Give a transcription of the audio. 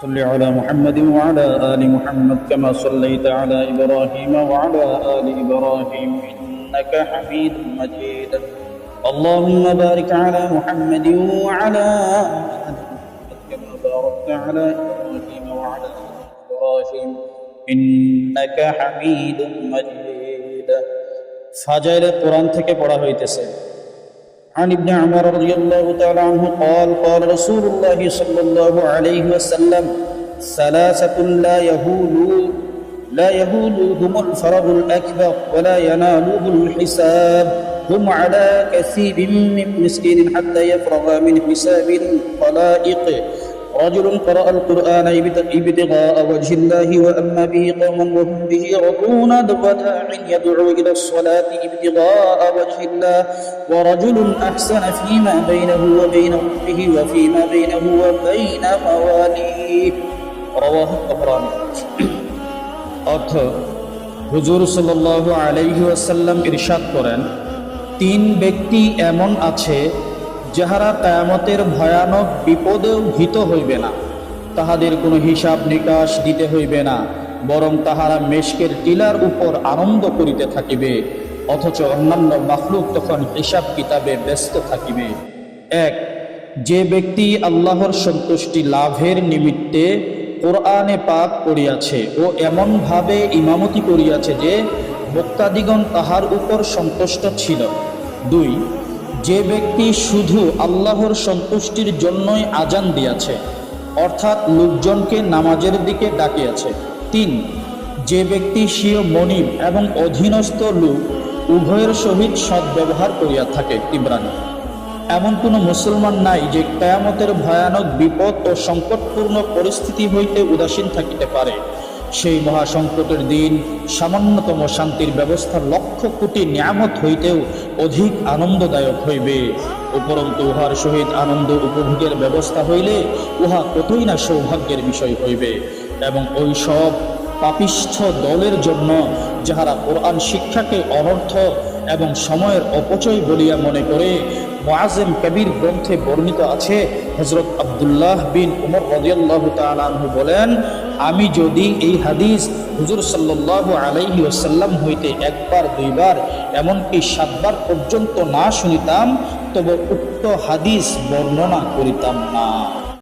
صل على محمد وعلى آل محمد كما صليت على إبراهيم وعلى آل إبراهيم إنك حميد مجيد. اللهم بارك على محمد وعلى آل محمد كما باركت على إبراهيم وعلى آل إبراهيم إنك حميد مجيد. ফাজাইল কোরআন থেকে পড়া হইতেছে। عن ابن عمر رضي الله تعالى عنه قال قال رسول الله صلى الله عليه وسلم ثلاثة لا يهولهم الفرج الأكبر ولا ينالهم الحساب هم على كثيب من مسكين حتى يفرغ من حساب الخلائق رجل قرأ القرآن ابتغاء وجه الله وأما به قوما وهم به رضون وداع يدعو إلى الصلاة ابتغاء وجه الله ورجل أحسن فيما بينه وبين ربه وفيما بينه وبين مواليه رواه الطبراني. অর্থ হুজুর সাল্লাল্লাহু আলাইহি ওয়াসাল্লাম ইরশাদ করেন, তিন ব্যক্তি এমন আছে যাহারা কিয়ামতের ভয়ানক বিপদেও ভীত হইবে না, তাহাদের কোনো হিসাব নিকাশ দিতে হইবে না, বরং তাহারা মেশকের টিলার উপর আনন্দ করিতে থাকিবে, অথচ অন্যান্য মাখলুক তখন হিসাব কিতাবে ব্যস্ত থাকিবে। এক, যে ব্যক্তি আল্লাহর সন্তুষ্টি লাভের নিমিত্তে কোরআনে পাক পড়িয়াছে ও এমনভাবে ইমামতি করিয়াছে যে বক্তাদিগণ তাহার উপর সন্তুষ্ট ছিল। দুই, যে ব্যক্তি শুধু আল্লাহর সন্তুষ্টির জন্যই আজান দিয়াছে, অর্থাৎ লোকজনকে নামাজের দিকে ডাকিয়াছে। তিন, যে ব্যক্তি স্বীয় মনিব এবং অধীনস্থ লোক উভয়ের সহিত সদ্ব্যবহার করিয়া থাকে। তিবরানী। এমন কোনো মুসলমান নাই যে কিয়ামতের ভয়ানক বিপদ ও সংকটপূর্ণ পরিস্থিতি হইতে উদাসীন থাকিতে পারে। সেই মহাসংকটের দিন সামান্যতম শান্তির ব্যবস্থা লক্ষ কোটি নিয়ামত হইতেও অধিক আনন্দদায়ক হইবে। উপরন্তু উহার সহিত আনন্দ উপভোগের ব্যবস্থা হইলে উহা কতই না সৌভাগ্যের বিষয় হইবে। এবং ওই সব পাপিষ্ঠ দলের জন্য যাহারা কোরআন শিক্ষাকে অনর্থ এবং সময়ের অপচয় বলিয়া মনে করে, মুআজ্জম কবির গ্রন্থে বর্ণিত আছে, হযরত আব্দুল্লাহ বিন উমর রাদিয়াল্লাহু তাআলা আনহু বলেন, আমি যদি এই হাদিস হুজুর সাল্লাল্লাহু আলাইহি ওয়াসাল্লাম হইতে একবার দুইবার এমনকি 7 বার পর্যন্ত না শুনিতাম, তবে উক্ত হাদিস বর্ণনা করিতাম না।